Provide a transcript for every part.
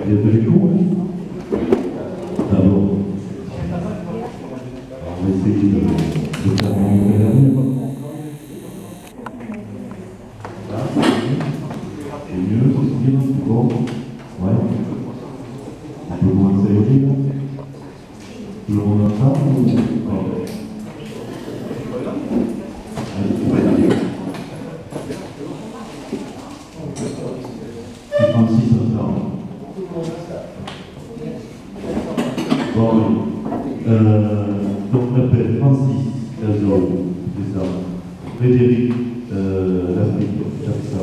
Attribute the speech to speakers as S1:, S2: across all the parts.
S1: Il y a de l'écho. D'abord, on va essayer de faire monter la lumière. Là, c'est mieux, c'est bien, c'est bon. Ouais. Un peu moins serré. Tout le monde entend ou pas? C'est 36 ça. Bon, oui. Donc on appelle Francis Cazot, c'est ça. Frédéric Lafrique, c'est ça.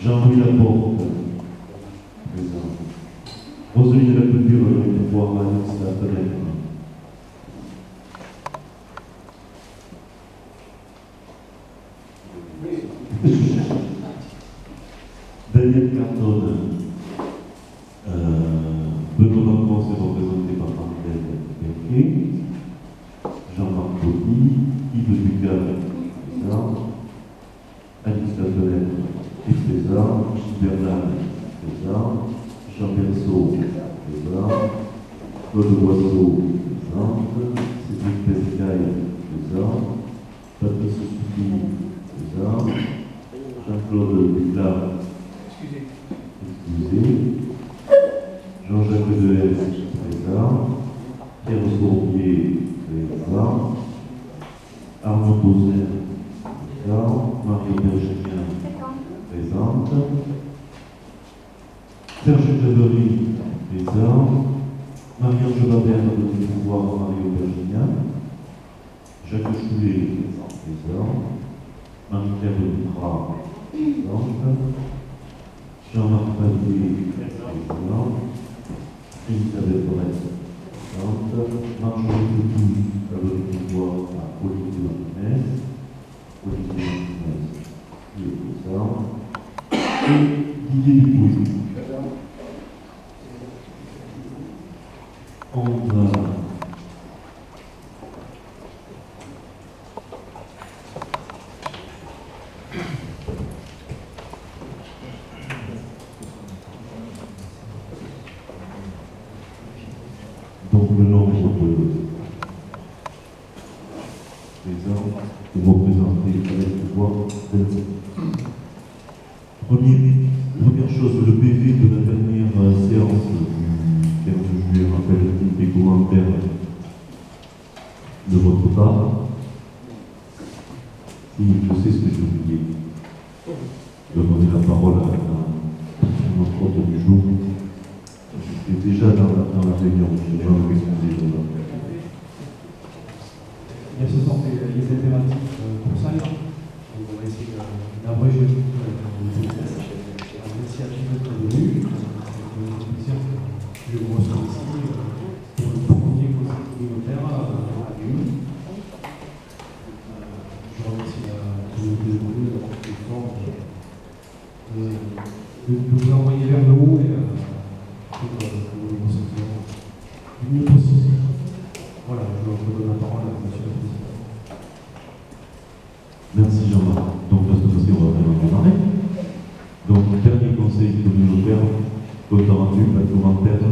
S1: Jean-Louis Laporte, c'est ça. Roseline de la Culture, le pouvoir Alex Lafontaine. Daniel Cardone, Benoît Macron s'est représenté par Martel Berquet, Jean-Marc Baudy, Yves Ducal, César, Alice Lafontaine et César, Gilles Bernal, César, Jean Berceau, César, Claude Boisseau, César, Cédric Pescaille, César, Patrice Souki, César, Jean-Claude Duclar, excusez, Jean-Jacques Deleuze, César, Pierre Sourbier, César, Arnaud Bozet, César, Marie Bergérien, présente, Serge Claverie, César, Marie-Ange Babert de pouvoir Mario Bergérien, Jacques Choulet, César, Marie-Claire Duprat, présente, Jean-Marc Pallier, président, Elisabeth Brett, présente, Marjorie Coutou, favori du pouvoir à Olivier Martinez, qui est présent, et Didier Dupouy. On va donc le nombre de présents que vous représentez avec le pouvoir. Première chose, le PV de la dernière séance du 15 juillet rappelle des commentaires de votre part. Si je sais ce que j'ai oublié, je vais donner la parole à notre hôte du jour. J'étais déjà dans la réunion, je vais vous excuser.
S2: Bien, ce sont les thématiques pour ça. On va essayer d'abréger l'initiative de venue. Je vous reçois ici pour le premier conseil communautaire à Lyon. Je remercie la communauté de Lyon d'avoir fait l'effort de vous envoyer vers le haut et pour que vous le ressentiez du mieux possible. Voilà, je vous donne la parole à monsieur le président.
S1: Merci Jean-Marc. Donc la situation va vraiment démarrer. Donc dernier conseil communautaire, compte rendu, pas de commentaire.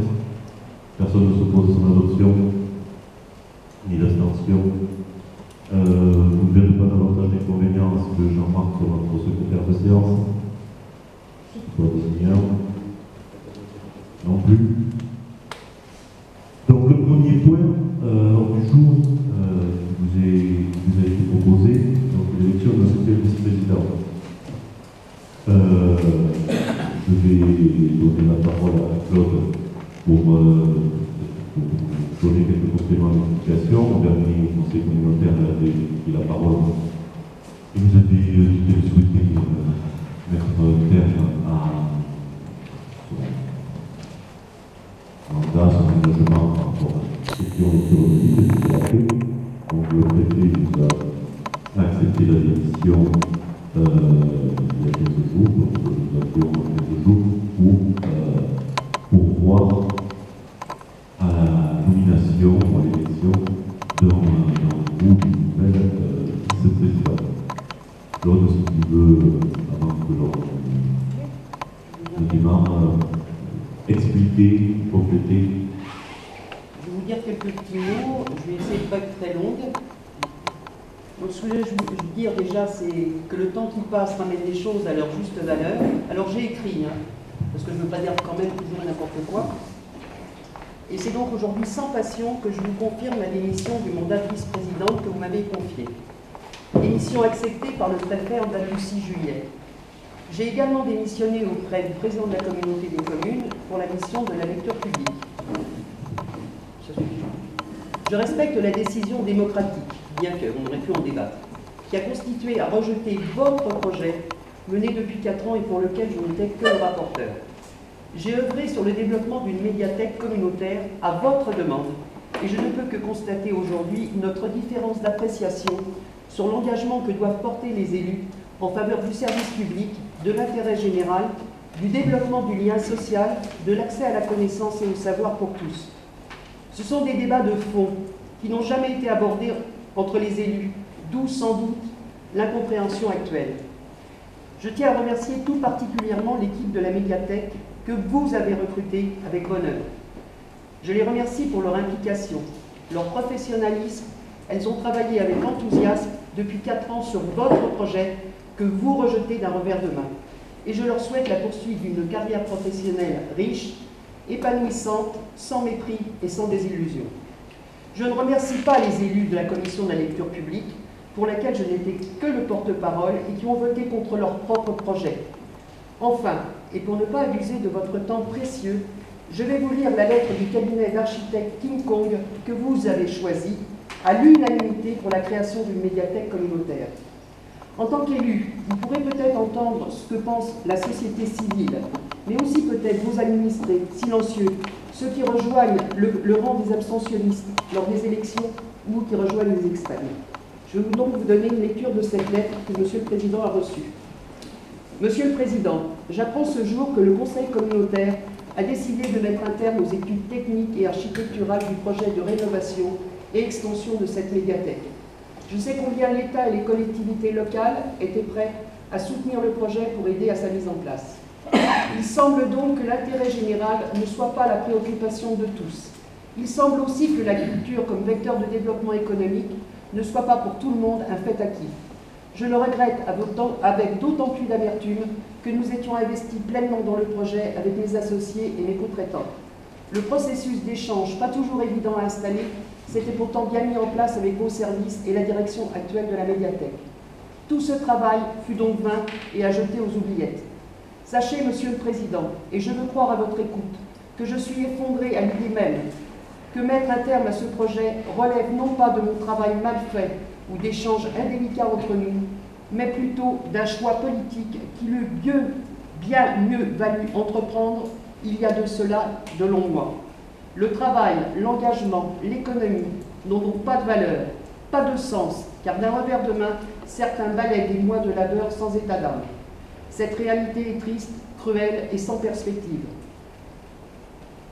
S1: Personne ne s'oppose à son adoption, ni l'abstention. Vous ne verrez pas davantage d'inconvénients à ce que Jean-Marc soit notre secrétaire de séance. Soit désigné non plus. Donc le premier point du jour qui vous a été proposé, donc l'élection d'un secrétaire vice-président. Je vais donner la parole à Claude pour donner quelques compléments d'explication. Au dernier conseil communautaire, elle avait pris la parole et vous avez dit qu'elle souhaitait mettre terme à son mandat, son engagement par rapport à la question économique et tout cela fait. Donc le préfet nous a accepté la démission il y a quelques jours, donc nous avions quelques jours pour voir à la nomination, à l'élection d'un groupe, d'une nouvelle vice-présidente. Claude, si tu veux, avant que l'on expliquer, compléter.
S3: Je vais vous dire quelques petits mots, je vais essayer de ne pas être très longue. Donc ce que je veux dire déjà, c'est que le temps qui passe ramène les choses à leur juste valeur. Alors j'ai écrit, parce que je ne veux pas dire quand même toujours n'importe quoi. Et c'est donc aujourd'hui sans passion que je vous confirme la démission du mandat de vice-présidente que vous m'avez confiée. Démission acceptée par le préfet en date du 6 juillet. J'ai également démissionné auprès du président de la communauté des communes pour la mission de la lecture publique. Je respecte la décision démocratique, bien qu'on aurait pu en débattre, qui a constitué à rejeter votre projet mené depuis 4 ans et pour lequel je n'étais que le rapporteur. J'ai œuvré sur le développement d'une médiathèque communautaire à votre demande et je ne peux que constater aujourd'hui notre différence d'appréciation sur l'engagement que doivent porter les élus en faveur du service public, de l'intérêt général, du développement du lien social, de l'accès à la connaissance et au savoir pour tous. Ce sont des débats de fond qui n'ont jamais été abordés entre les élus, d'où sans doute l'incompréhension actuelle. Je tiens à remercier tout particulièrement l'équipe de la médiathèque que vous avez recrutée avec bonheur. Je les remercie pour leur implication, leur professionnalisme. Elles ont travaillé avec enthousiasme depuis 4 ans sur votre projet que vous rejetez d'un revers de main. Et je leur souhaite la poursuite d'une carrière professionnelle riche, épanouissante, sans mépris et sans désillusion. Je ne remercie pas les élus de la commission de la lecture publique, pour laquelle je n'étais que le porte-parole et qui ont voté contre leur propre projet. Enfin, et pour ne pas abuser de votre temps précieux, je vais vous lire la lettre du cabinet d'architecte King Kong que vous avez choisi à l'unanimité pour la création d'une médiathèque communautaire. En tant qu'élu, vous pourrez peut-être entendre ce que pense la société civile, mais aussi peut-être vos administrés silencieux, ceux qui rejoignent le rang des abstentionnistes lors des élections ou qui rejoignent les extrêmes. Je vais donc vous donner une lecture de cette lettre que M. le Président a reçue. Monsieur le Président, j'apprends ce jour que le Conseil communautaire a décidé de mettre un terme aux études techniques et architecturales du projet de rénovation et extension de cette médiathèque. Je sais combien l'État et les collectivités locales étaient prêts à soutenir le projet pour aider à sa mise en place. Il semble donc que l'intérêt général ne soit pas la préoccupation de tous. Il semble aussi que la culture comme vecteur de développement économique ne soit pas pour tout le monde un fait acquis. Je le regrette avec d'autant plus d'amertume que nous étions investis pleinement dans le projet avec mes associés et mes co-traitants. Le processus d'échange, pas toujours évident à installer, s'était pourtant bien mis en place avec vos services et la direction actuelle de la médiathèque. Tout ce travail fut donc vain et à jeter aux oubliettes. Sachez, Monsieur le Président, et je veux croire à votre écoute, que je suis effondré à l'idée même que mettre un terme à ce projet relève non pas de mon travail mal fait ou d'échanges indélicats entre nous, mais plutôt d'un choix politique qui l'eût bien mieux valu entreprendre il y a de cela de longs mois. Le travail, l'engagement, l'économie n'ont donc pas de valeur, pas de sens, car d'un revers de main, certains balaient des mois de labeur sans état d'âme. Cette réalité est triste, cruelle et sans perspective.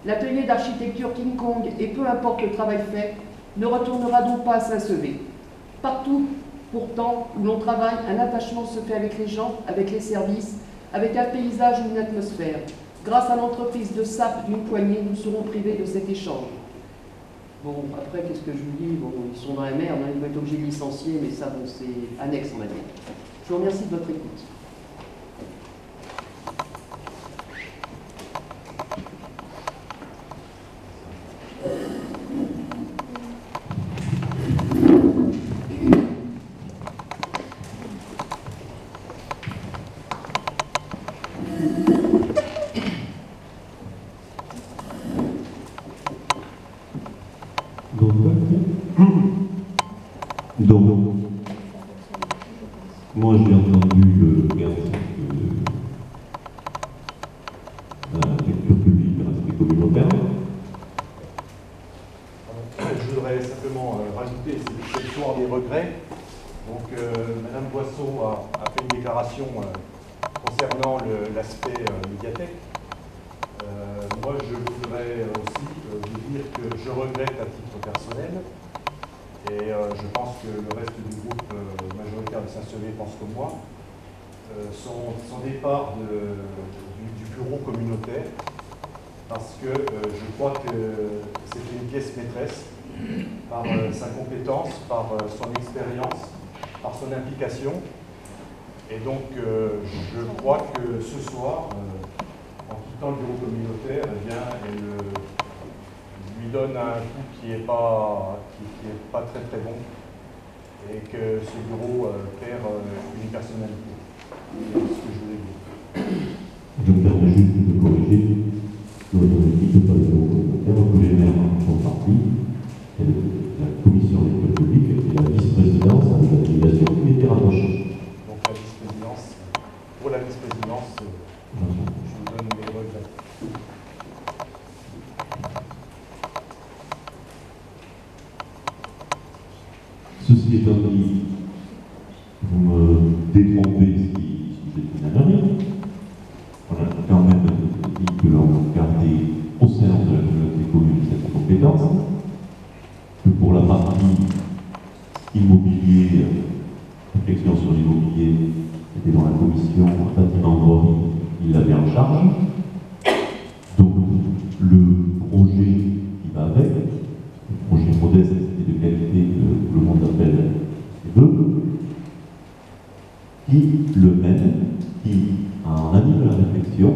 S3: L'atelier d'architecture King Kong, et peu importe le travail fait, ne retournera donc pas à Saint-Sevé. Partout, pourtant, où l'on travaille, un attachement se fait avec les gens, avec les services, avec un paysage ou une atmosphère. Grâce à l'entreprise de SAP d'une poignée, nous serons privés de cet échange. Bon, après, qu'est-ce que je vous dis? Bon, ils sont dans la merde, ils vont être obligés de licencier, mais ça, bon, c'est annexe, on va dire. Je vous remercie de votre écoute.
S1: Donc, moi j'ai entendu le principe de la lecture publique et l'aspect communautaire.
S4: Je voudrais simplement rajouter cette histoire des regrets. Donc, Madame Boisseau a fait une déclaration concernant l'aspect médiathèque. Moi, je voudrais aussi vous dire que je regrette à titre personnel, et je pense que le reste du groupe majoritaire de Saint-Sevé pense comme moi, son départ du bureau communautaire, parce que je crois que c'est une pièce maîtresse par sa compétence, par son expérience, par son implication. Et donc, je crois que ce soir, en quittant le bureau communautaire, eh bien, elle lui donne un coup qui n'est pas très très bon, et que ce bureau perd une personnalité. C'est ce que je voulais dire.
S1: Je me permets juste de corriger notre équipe par le bureau communautaire que les maires font partie, et la commission des comptes publics et la vice-présidence avec la délégation qui était rattachée.
S4: Donc la vice-présidence, pour la vice-présidence, je vous donne mes regrets.
S1: Ceci étant dit, vous me détrompez si j'ai une anarie. On a quand même dit que l'on gardait au sein de la communauté commune cette compétence, que pour la partie immobilier, réflexion sur l'immobilier, était dans la commission bâtiment voirie, il l'avait en charge. Donc le projet qui va avec, le projet modeste et de qualité que tout le monde appelle ses vœux, qui le mène, qui anime la réflexion,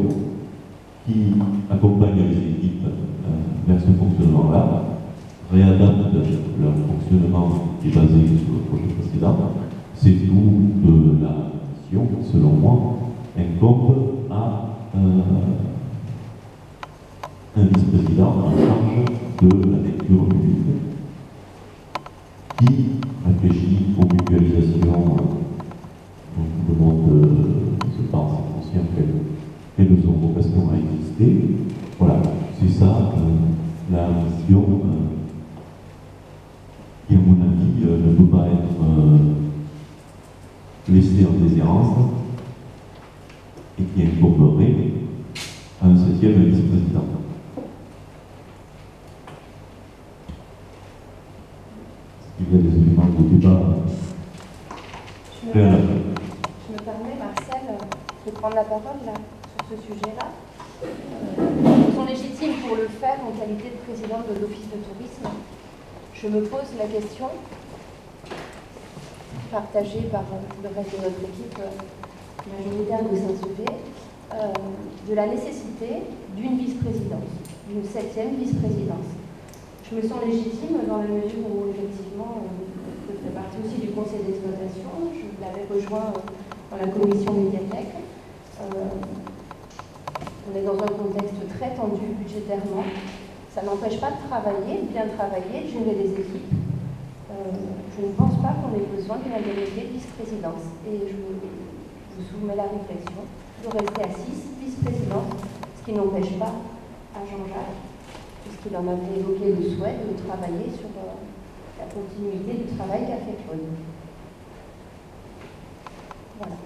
S1: qui accompagne les équipes vers ce fonctionnement-là, réadapte leur fonctionnement qui est basé sur le projet précédent. C'est tout de la mission, selon moi, incombe à un vice-président en charge de la lecture publique qui réfléchit aux mutualisations dont tout le monde se pense conscient qu'elles ont vocation à exister. Voilà, c'est ça la mission qui, à mon avis, ne peut pas être laissée en déshérence et qui incomberait à un 7e vice-président. Il y a des éléments de débat.
S5: Je me permets, Marcel, de prendre la parole là, sur ce sujet-là. Ils sont légitimes pour le faire en qualité de présidente de l'Office de tourisme. Je me pose la question, partagée par le reste de notre équipe majoritaire de Saint-Sevé, de la nécessité d'une vice-présidence, d'une 7e vice-présidence. Je me sens légitime dans la mesure où, effectivement, je fais partie aussi du conseil d'exploitation. Je l'avais rejoint dans la commission médiathèque. On est dans un contexte très tendu budgétairement. Ça n'empêche pas de travailler, de bien travailler, de gérer des équipes. Je ne pense pas qu'on ait besoin d'une indemnité de vice-présidence. Et je vous soumets la réflexion de rester à 6 vice-présidents, ce qui n'empêche pas à Jean-Jacques, puisqu'il en avait évoqué le souhait de travailler sur la continuité du travail qu'a fait Claude. Voilà.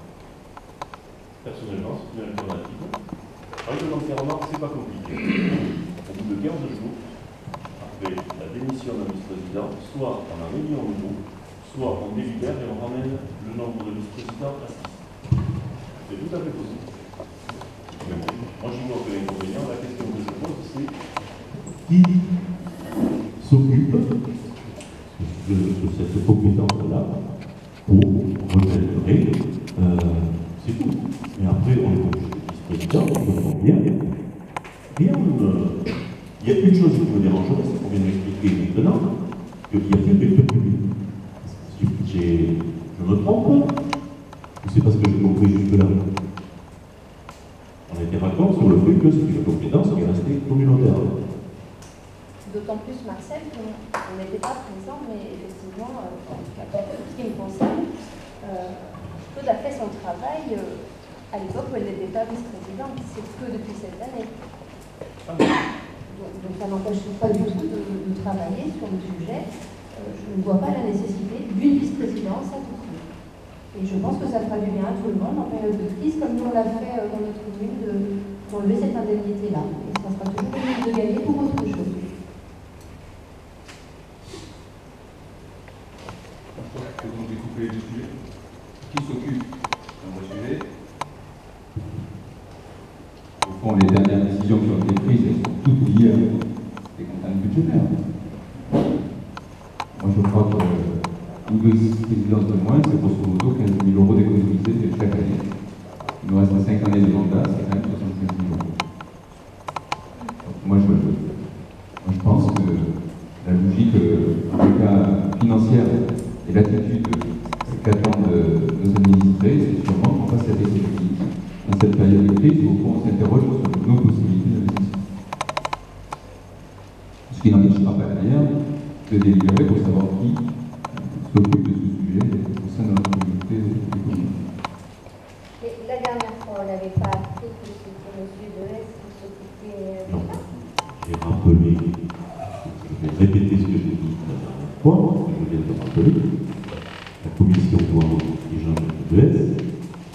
S1: Personnellement, c'est une alternative. Réglementairement, c'est pas compliqué. Au bout de 15 jours, après la démission d'un vice-président, soit on en élit un nouveau, soit on délibère et on ramène le nombre de vice-présidents à 6. C'est tout à fait possible. Mais bon, moi j'y vois que l'inconvénient, la question que je pose, c'est qui s'occupe de cette compétence-là pour regénérer, c'est tout. Mais après, on est obligé de vice-président, on comprend bien. Rien il y a une chose qui me dérangerait, c'est qu'on vient d'expliquer maintenant qu'il y a plus de public. Je me trompe ou c'est parce que j'ai compris jusque-là? On était raccord sur le fait que c'est une compétence qui est restée communautaire.
S5: D'autant plus, Marcel, qu'on n'était pas présent, mais effectivement, en tout cas, pour ce qui me concerne, Claude a fait son travail à l'époque où elle n'était pas vice-présidente. C'est que depuis cette année. Donc ça n'empêche pas du tout de travailler sur le sujet. Je ne vois pas la nécessité d'une vice-présidence à tout prix. Et je pense que ça fera du bien à tout le monde en période de crise, comme nous on l'a fait dans notre commune, d'enlever cette indemnité-là. Et ça sera toujours possible de gagner pour autre chose.
S6: Que vous découpez les sujets. Qui s'occupe d'un vrai sujet? Au fond, les dernières décisions qui ont été prises, elles sont toutes liées à des contraintes budgétaires. Moi, je crois qu'une vice-présidence de moins, c'est grosso modo 15 000 € d'économisés chaque année. Il nous reste 5 années de mandat, c'est quand même 75 000 €. Moi, je pense que la logique, en tout cas financière, et l'attitude qu'attendent nos administrés, c'est sûrement qu'on fasse cette effectif dans cette période de crise où on s'interroge sur nos possibilités d'investissement. Ce qui n'empêchera pas d'ailleurs de délibérer pour savoir qui s'occupe de ce sujet au sein de notre communauté économique.
S5: La dernière fois, on n'avait pas appris que c'était M. Deleuze qui s'occupait de ça.
S1: J'ai rappelé, je vais répéter ce que j'ai dit la dernière fois, je viens de rappeler, la commission Poirot et Jean-Jacques Deleuze,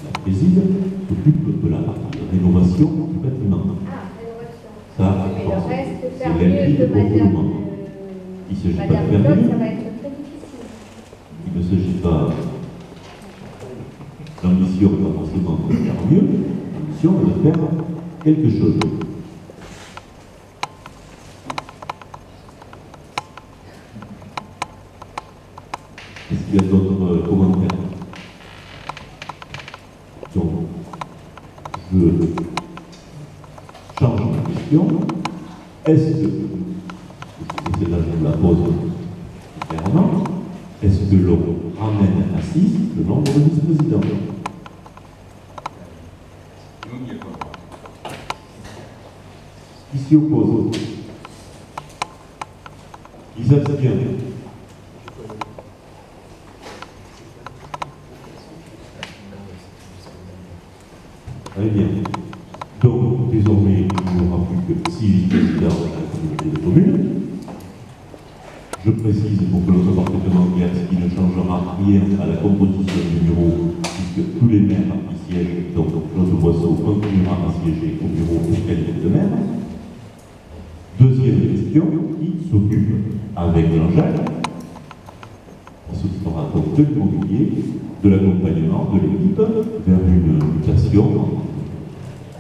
S1: la préside, s'occupe de la partie rénovation du bâtiment.
S5: Ah, rénovation.
S1: Ça,
S5: Mais
S1: je
S5: le
S1: pense,
S5: reste,
S1: c'est
S5: faire
S1: elle
S5: mieux
S1: qui
S5: que
S1: le
S5: Madame,
S1: Il ne s'agit pas de
S5: Madame
S1: faire
S5: Bloch,
S1: mieux.
S5: ça va être très difficile.
S1: Il ne s'agit pas. L'ambition n'est pas forcément de faire mieux, l'ambition est de faire quelque chose. Est-ce qu'il y a d'autres commentaires? Donc, je change ma question. Est-ce que, c'est là que je la pose clairement, est-ce que l'on ramène à 6 le nombre de vice-présidents?
S6: Nous, il y a quoi?
S1: Qui s'y oppose? Qui s'abstient? Très bien. Donc, désormais, il n'y aura plus que 6 vice-présidents dans la communauté de communes. Je précise pour que notre parfaitement clair, ce qui ne changera rien à la composition du bureau, puisque tous les maires qui siègent, donc Claude Boisseau continuera à siéger au bureau au qualité de maire. Deuxième question, qui s'occupe avec Jean-Jacques, qui s'occupera donc de l'immobilier, de l'accompagnement de l'équipe vers une mutation,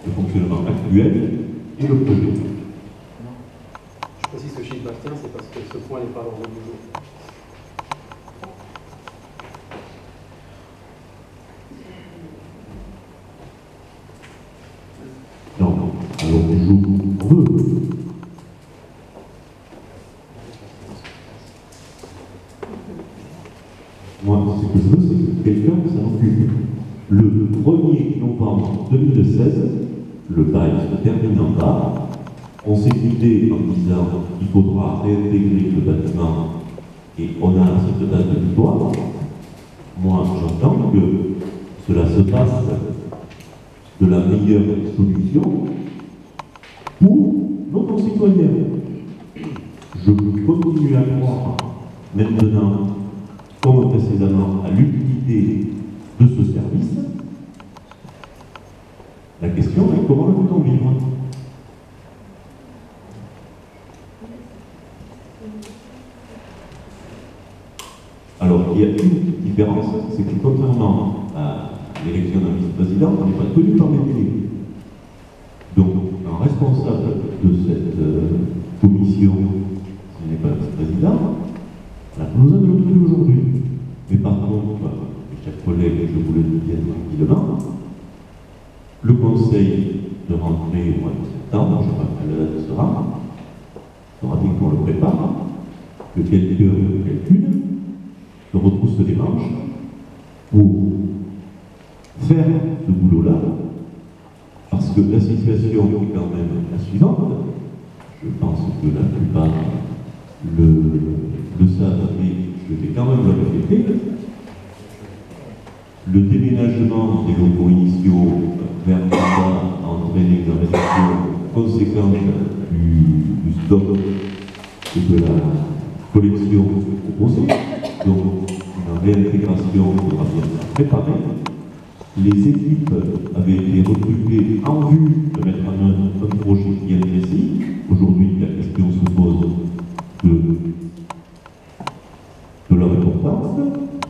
S1: le fonctionnement actuel et le projet.
S7: Je précise que chez Bastien, c'est parce que ce point n'est pas à l'ordre du jour.
S1: Non, alors du jour on veut. Moi, ce que je veux, c'est que quelqu'un s'en occupe. Le 1er novembre 2016, le bail se termine en bas. On s'est quitté en disant qu'il faudra réintégrer le bâtiment et on a cette date de victoire. Moi, j'entends que cela se passe de la meilleure solution pour nos concitoyens. Je continue à croire maintenant, comme précédemment, à l'utilité de ce service. La question est comment le peut-on vivre? Alors, il y a une petite différence, c'est que contrairement à l'élection d'un vice-président, on n'est pas tenu par les délégués. Donc, un responsable de cette commission, ce n'est pas le vice-président, nous allons le trouver aujourd'hui. Mais par contre, mes chers collègues, je vous le dis bien tranquillement, le conseil de rentrée au mois de septembre, je ne sais pas quelle date sera bien qu'on le prépare, que quelqu'une se retrousse les manches pour faire ce boulot-là, parce que la situation est quand même la suivante. Je pense que la plupart le savent, mais je vais quand même le répéter. Le déménagement des locaux initiaux vers le bas a entraîné une réduction conséquente du stock et de la collection proposée. Donc, une réintégration sera bien préparée. Les équipes avaient été recrutées en vue de mettre en œuvre un projet bien précis. Aujourd'hui, la question se pose de leur importance,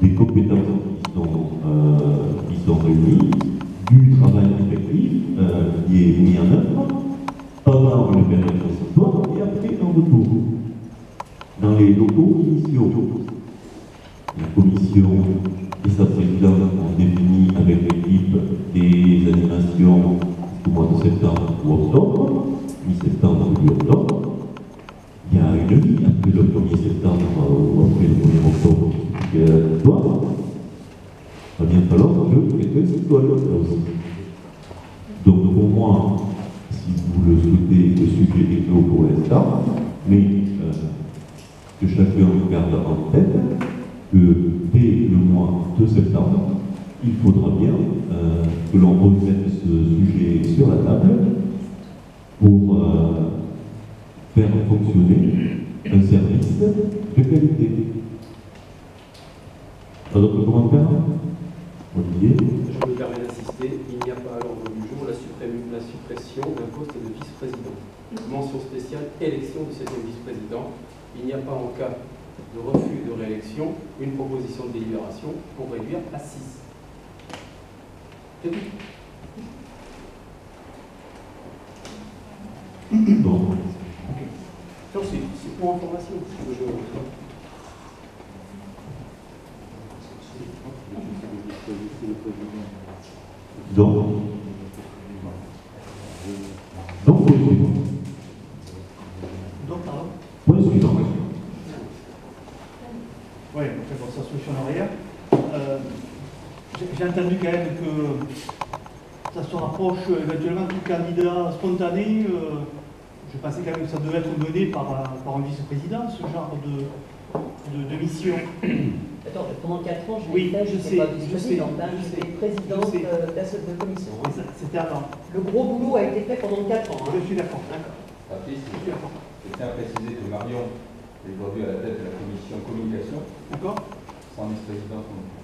S1: des compétences qui sont réunies, du travail effectif qui est mis en œuvre. pendant une période transitoire et après en retour. Dans les locaux initiaux, la commission et sa présidente ont défini avec l'équipe des animations au mois de septembre ou octobre, mi-septembre ou octobre. Il y a une vie après le 1er septembre ou après le 1er octobre qui est obligatoire. Il va bien falloir que quelqu'un s'y colle là aussi. Donc pour moi, si vous le souhaitez, le sujet est clos pour l'instant, mais que chacun garde en tête que dès le mois de septembre, il faudra bien que l'on remette ce sujet sur la table pour faire fonctionner un service de qualité. Pas d'autres commentaires? Olivier?
S7: Je me permets d'insister, il n'y a pas à l'ordre du jour la suppression d'un poste de vice-président. Mention spéciale, élection du 7e vice-président. Il n'y a pas, en cas de refus de réélection, une proposition de délibération pour réduire à 6. C'est tout.
S1: Bon.
S7: Non, c'est pour information.
S1: Donc, point suivant.
S8: Donc, pardon.
S1: Point suivant.
S8: Oui, bon, ça solutionne rien. J'ai entendu quand même que ça se rapproche éventuellement du candidat spontané. Je pensais quand même que ça devait être mené par un vice-président, ce genre de mission.
S3: Attends, pendant 4 ans, je
S8: Oui,
S3: l'ai fait,
S8: je
S3: j'étais
S8: sais,
S3: pas
S8: je
S3: vice-présidente,
S8: sais,
S3: hein,
S8: je sais.
S3: j'étais présidente
S8: Je sais.
S3: de commission. Hein.
S8: C'était avant.
S3: Le gros boulot a été fait pendant 4 ans. Hein.
S8: Je suis d'accord.
S9: Patrice,
S8: Je suis d'accord.
S9: je tiens à préciser que Marion est aujourd'hui à la tête de la commission communication,
S8: D'accord.
S9: sans vice-présidence non plus.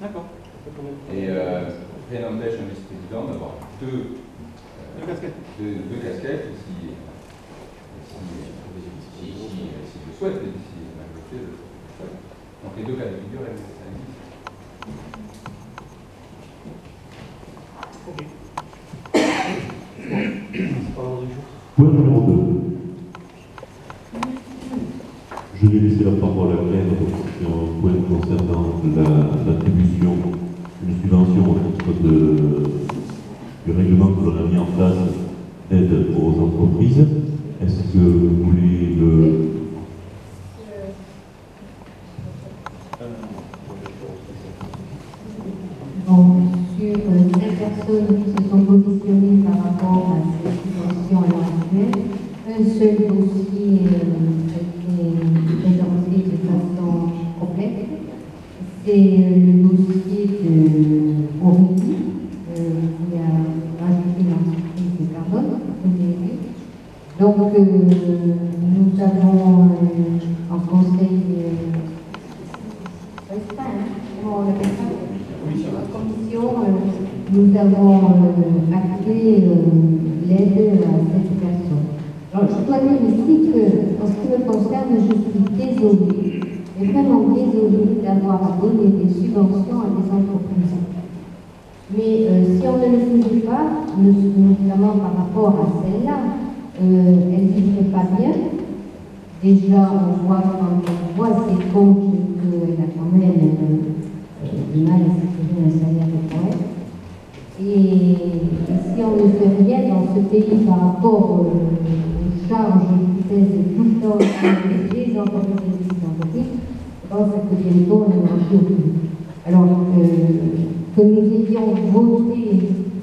S8: D'accord.
S9: Et rien n'empêche un vice-président d'avoir deux casquettes, si le souhaite, et si la majorité le souhaite. Donc les deux cas de figure, elles existent.
S8: Ok.
S7: C'est pas l'ordre du jour.
S1: Point numéro 2. Je vais laisser la parole à Claire sur un point concernant l'attribution d'une subvention au titre du règlement que l'on a mis en place d'aide aux entreprises. Est-ce que vous voulez le...
S10: Sur les personnes qui se sont positionnées par rapport à cette situation à l'heure actuelle, un seul dossier a été présenté de façon complète. C'est le dossier de Aurélie, qui a rajouté l'entreprise Carbone, donc nous avons en conseil comment on appelle ça, commission, nous avons acté l'aide à cette personne. Alors, je dois dire ici que, en ce qui me concerne, je suis désolée, mais vraiment désolée d'avoir à donner des subventions à des entreprises. Mais si on ne le faisait pas, notamment par rapport à celle-là, elle ne vivrait pas bien. Déjà, on voit quand on voit ses comptes qu'elle a quand même du mal à s'attirer un salaire correct. Et si on ne fait rien dans ce pays par rapport aux charges qui pèsent tout le temps sur les entreprises, je pense que bientôt on n'aura plus aucune. Alors que nous ayons voté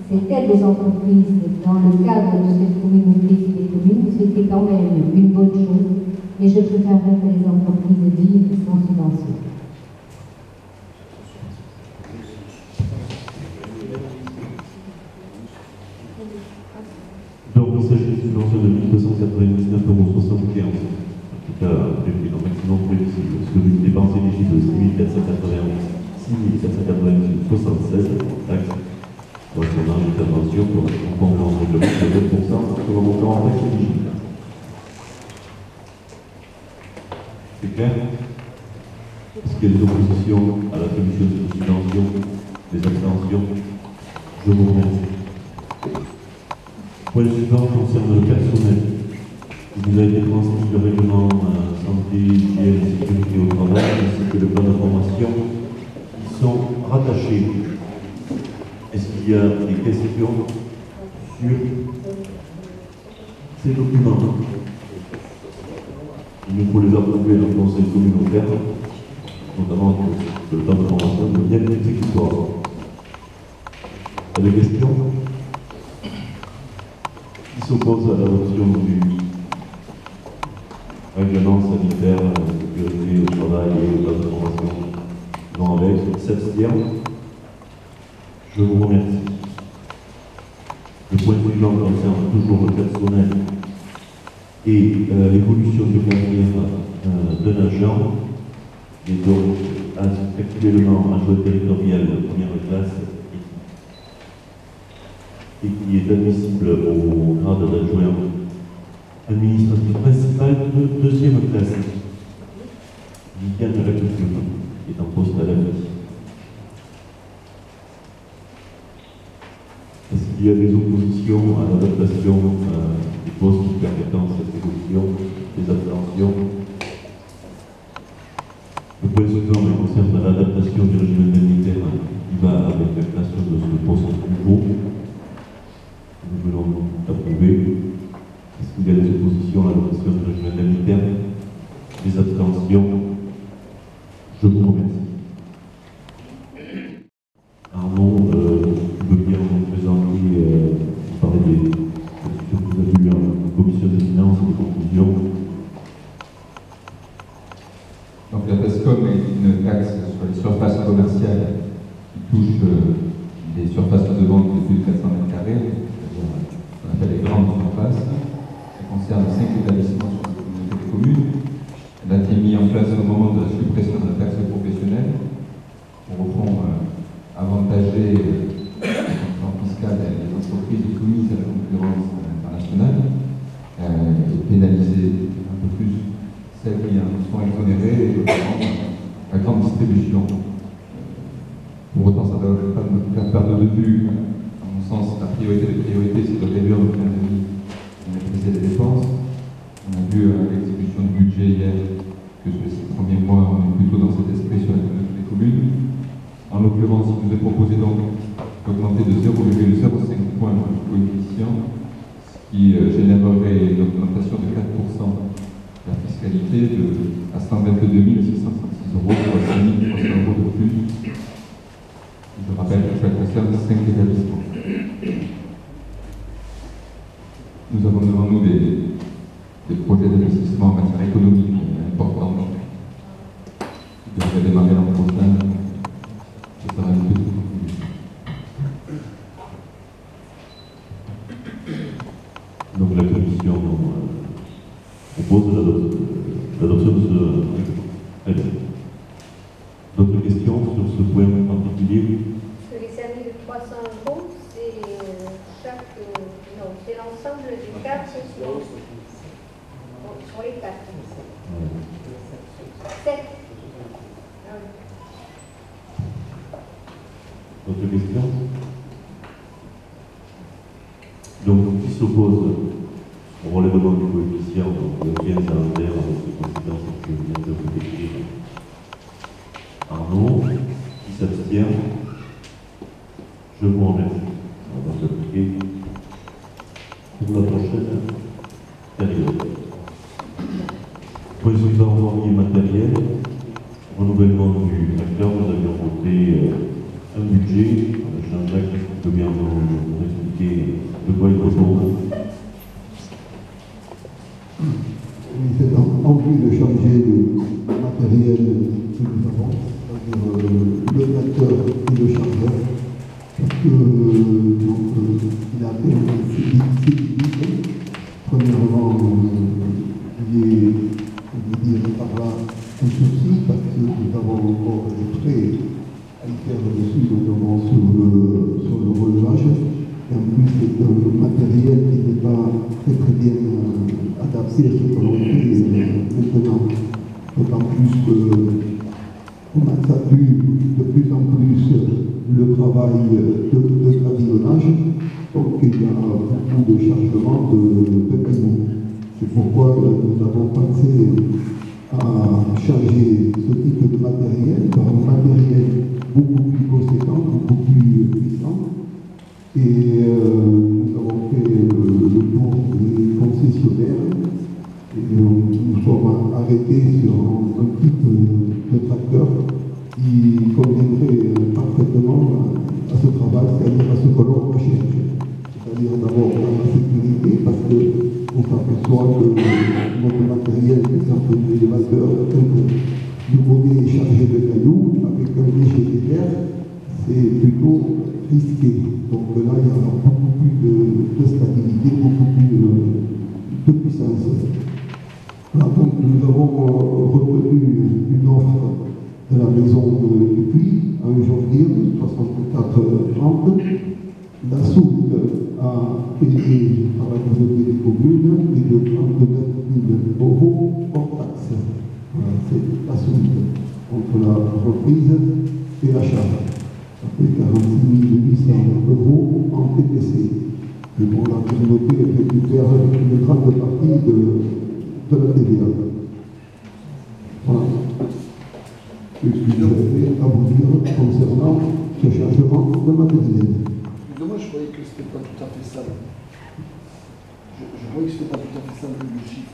S10: cette aide aux entreprises dans le cadre de cette communauté des communes, c'était quand même une bonne chose. Mais je préférerais que les entreprises vivent sans subvention.
S1: Donc il s'agit d'une subvention de 1299,75 €, en tout cas prévu dans le maximum prévisible, sur une dépense éligible de 6 490,76 taxes correspondant à l'intervention correspondant au règlement de 2% sur le montant en taxe éligible. C'est clair? Est-ce qu'il y a des oppositions à l'attribution de cette subvention, des abstentions? Je vous remercie. Point suivant concerne le personnel. Il vous a été transmis le règlement santé, hygiène et sécurité au travail, ainsi que le plan de formation. Ils sont rattachés. Est-ce qu'il y a des questions sur ces documents? Il nous faut les approuver dans le conseil communautaire, notamment le plan de formation devient exécutoire. Pas de questions? Qui s'oppose à l'adoption du règlement sanitaire, sécurité au travail et au plan de formation? Non, avec, s'abstient. Je vous remercie. Le point suivant concerne toujours le personnel et l'évolution de carrière d'un agent, et donc actuellement adjoint territorial de première classe et qui est admissible au grade d'adjoint administratif principal de deuxième classe. Viviane de la Culture, qui est en poste à la vie. Est-ce qu'il y a des oppositions à l'adaptation des postes permettant cette évolution, des abstentions? Le point suivant concerne l'adaptation du régime indemnitaire qui va avec la création de ce poste nouveau. Nous venons d'approuver. Est-ce qu'il y a des oppositions à l'adaptation du régime indemnitaire? Des abstentions? Je vous remercie. Arnaud, tu veux bien nous présenter, parler des discussions que vous avez eues en commission des finances et des conclusions?
S6: Donc la TASCOM est une taxe sur les surfaces commerciales qui touche les surfaces de vente de plus de 400 mètres carrés, c'est-à-dire ce qu'on appelle les grandes surfaces. Elle concerne 5 établissements sur la communauté de communes. Elle a été mise en place au moment de la suppression de la taxe professionnelle pour au fond avantager le plan fiscal des entreprises soumises à la concurrence internationale et pénaliser un peu plus celles qui sont exonérées, et notamment la grande distribution. Pour autant, ça ne doit pas nous faire perdre de vue, à mon sens, la priorité des priorités, c'est de réduire le train de vie et maîtriser les dépenses. On a vu l'exécution du budget hier que sur les 6 premiers mois, on est plutôt dans cet esprit sur les communes. En l'occurrence, il nous est proposé donc d'augmenter de 0,05 points le coefficient, ce qui générerait une augmentation de 4% de la fiscalité à 122 666 €, soit 6 300 € de plus. Je rappelle que ça concerne 5 établissements. Nous avons devant nous des projets d'investissement en matière économique importants qui devraient démarrer l'an prochain. Ce sera une petite conclusion.
S1: Donc la Commission propose l'adoption de ce règlement. D'autres questions sur ce point en particulier?
S11: Parce que les 5 300 €, c'est non, c'est l'ensemble des 4 sur les 4. 7.
S1: D'autres questions? Donc, qui s'oppose au relèvement du coefficient, donc le lien calendaire avec les conséquences que je viens de vous décrire? Arnaud, qui s'abstient? Je vous remercie. On va s'appliquer pour la prochaine période. Point suivant, voirie matériel, renouvellement du acteur, nous avions voté un budget. Jean-Jacques, tu peux bien nous expliquer de quoi il retourne?
S12: Oui, c'est en vue de changer le matériel que nous avons, c'est-à-dire le tracteur et le chargeur, parce que il a fait une limites. Premièrement, il est par là un souci, parce que nous avons encore des frais à y faire dessus, notamment sur le relevage. Et en plus, c'est un matériel qui n'est pas très bien adapté à ce que l'on fait maintenant. D'autant plus qu'on accentue de plus en plus le travail de gravillonnage. Donc il y a beaucoup de chargement de cailloux. C'est pourquoi nous avons pensé à changer ce type de matériel par un matériel beaucoup plus conséquent, beaucoup plus puissant. Et nous avons fait le tour des concessionnaires et nous sommes arrêtés sur un type de tracteur qui conviendrait parfaitement à ce travail, c'est-à-dire à ce que l'on recherche. C'est-à-dire d'abord la sécurité, parce qu'on s'aperçoit que notre matériel, par exemple l'élévateur, le bonnet est chargé de cailloux, avec un léger derrière, c'est plutôt risqué. Donc là, il y a beaucoup plus de stabilité, beaucoup plus de puissance. Voilà, donc nous avons retenu une offre de la maison de Puy à un janvier, 64,30. La soude à payer par la communauté des communes est de 39 000 € hors taxe. Voilà, c'est la soude entre la reprise et l'achat. Ça fait 46 800 € en TPC. Et pour la communauté, elle récupère une grande partie de la TVA. Voilà. Ce que j'avais à vous dire concernant ce chargement de matériel.
S13: Moi, je croyais que c'était pas tout à fait ça. Je croyais que c'était pas tout à fait ça le chiffre.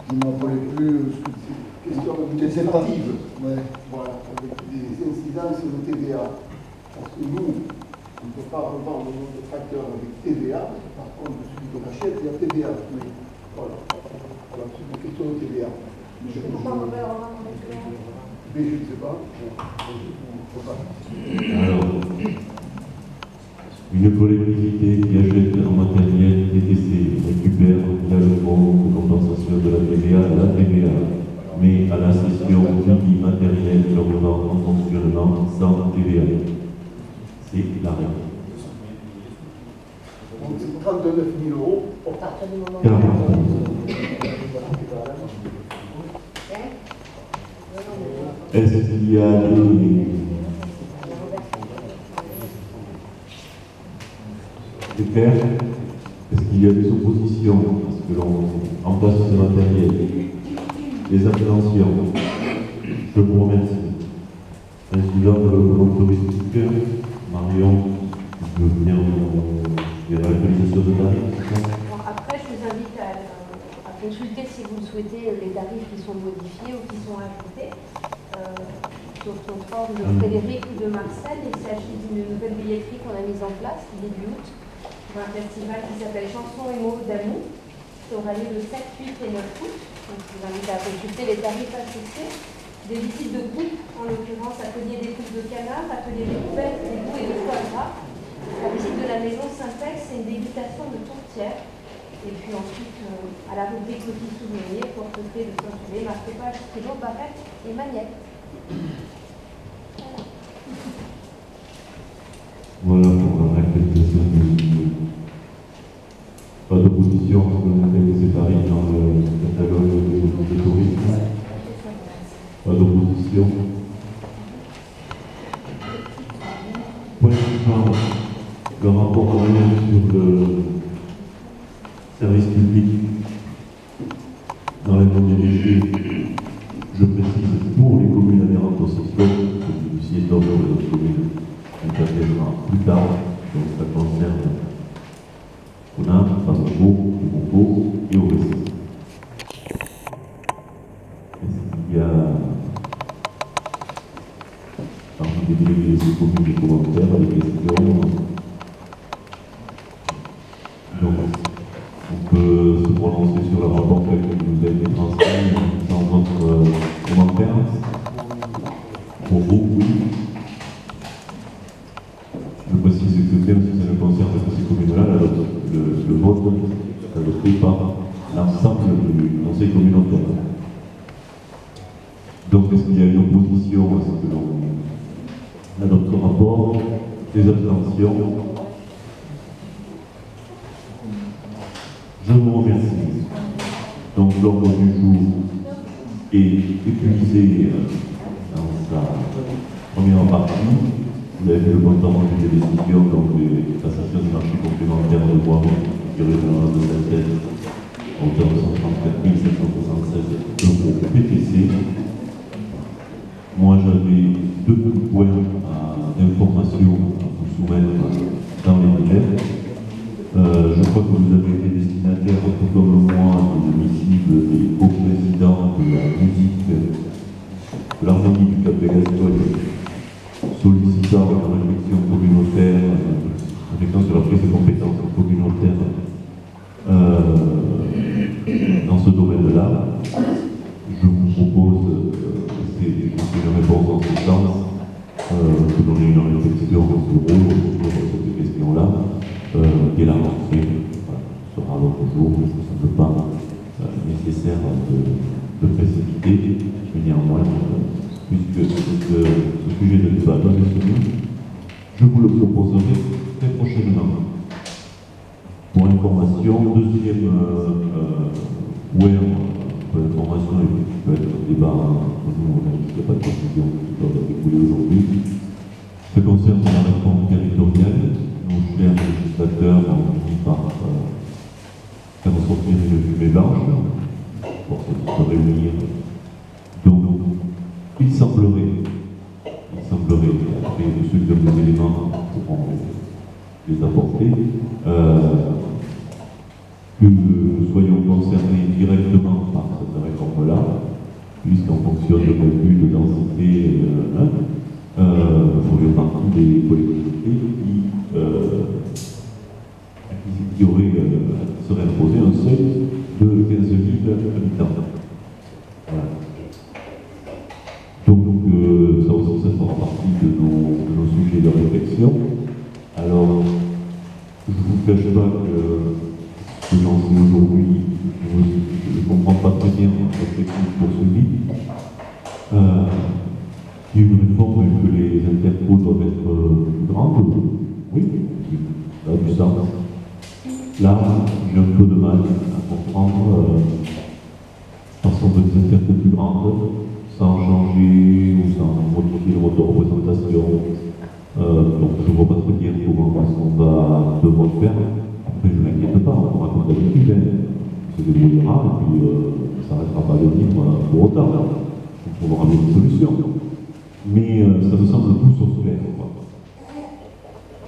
S13: Je ne me rappelais plus ce que c'était. Question tentative. Ouais. Voilà, avec des incidences de TVA. Parce que nous, on ne peut pas revendre notre tracteur avec TVA. Par contre, celui qu'on achète, il y a TVA. Mais voilà. Voilà, c'est une question de TVA.
S11: Pourquoi on va revendre avec TVA?
S13: Mais je ne sais pas.
S1: Alors, une collectivité qui achète un matériel TTC récupère via le fonds de compensation de la TVA, mais à la cession du matériel le revend en fonctionnement sans TVA. C'est la règle.
S13: Donc c'est 39 000 €
S11: Pour partir du moment
S1: Est-ce qu'il y a des faire? Est-ce qu'il y a des oppositions à ce que l'on remplace ce matériel? Des abstentions? Je vous remercie. Président de l'Europe touristique, Marion, tu veux venir des réalisations de tarifs?
S5: Après, je vous invite à consulter, si vous le souhaitez, les tarifs qui sont modifiés ou qui sont ajoutés. Sauf contrôle de Frédéric ou de Marcel, il s'agit d'une nouvelle billetterie qu'on a mise en place début août pour un festival qui s'appelle Chansons et mots d'amour, qui aura lieu le 7, 8 et 9 août. Donc, je vous invite à consulter les tarifs associés. Des visites de groupe, en l'occurrence atelier d'écoute de canard, atelier découverte des goûts et de foie gras. La visite de la maison Saint-Ex, c'est une dégustation de tourtière. Et puis ensuite, à la rubrique Petit Souvenir, porte-clés de Saint-Soulé, marque-page, stylo, barrette et magnette.
S1: Voilà pour la réflexion. Pas d'opposition à ce que l'on fait ces tarifs dans le catalogue de tourisme. Pas d'opposition. Point suivant, le rapport annuel sur le service public dans les mondes des déchets. Je précise pour les communes adhérentes au SOSCOP, que celui-ci est ordre de notre commune. On interviendra plus tard, donc ça concerne Conam, Fasogo, Mongo et OVC. Est-ce qu'il y a parmi les délégués des communes des commentaires, des questions? Donc, on peut se prononcer sur le rapport tel que nous a été transmis sans votre commentaire. Pour vous, oui. Je précise que même si ça ne concerne que ces communes-là, le vote est adopté par l'ensemble du conseil communautaire. Donc, est-ce qu'il y a une opposition à ce que l'on adopte ce rapport? Des abstentions? Je vous remercie. Donc, l'ordre du jour est épuisé dans sa première partie. vous avez vu le compte rendu des décisions, donc les passations du marché complémentaire de bois qui régional de la tête à hauteur de 134 776 euros PTC. Moi, j'avais deux petits points d'information à vous soumettre dans les délais. Je crois que vous avez été destinataire, tout comme moi, de missives des co-présidents de la musique, de l'harmonie du Cap de Gascogne, sollicitant une réflexion communautaire, réflexion sur la prise de compétences communautaires dans ce domaine-là. Je vous propose, c'est une réponse dans ce sens, que l'on ait une réflexion sur cette question-là, et la rentrée sera l'autre jour, je ne semble pas nécessaire de précipiter, mais néanmoins, puisque ce sujet de débat doit être soumis, je vous le proposerai très prochainement. Pour information, deuxième information, et qui peut être un débat, nous on n'a pas de précision qui doit être découlée aujourd'hui, ça concerne la réforme territoriale. Nos chers législateurs ont fini par faire sortir une fumée blanche pour se réunir. Donc, il semblerait, après ceux qui ont des éléments pourront les apporter, que nous soyons concernés directement par cette réforme-là, puisqu'en fonction de calcul de densité, ferions partie des collectivités qui seraient imposées un seuil de 15 000 habitants. Voilà. Donc, ça aussi, ça fera partie de nos sujets de réflexion. Alors, je ne vous cache pas que ce que j'en sais aujourd'hui, je ne comprends pas très bien l'objectif poursuivi. Il y a une réforme que les interpôts doivent être plus grandes. Oui, ça a du sens. Là, j'ai un peu de mal à comprendre parce qu'on veut des interpôts plus grandes, sans changer ou sans modifier le mode de représentation. Donc je ne vois pas très bien comment est-ce qu'on va devoir le faire. Après, je ne m'inquiète pas, on pourra comme d'habitude. On se débrouillera et puis ça n'arrêtera pas de venir pour autant. On pourra ramener une solution. Mais ça me semble tout sauf clair.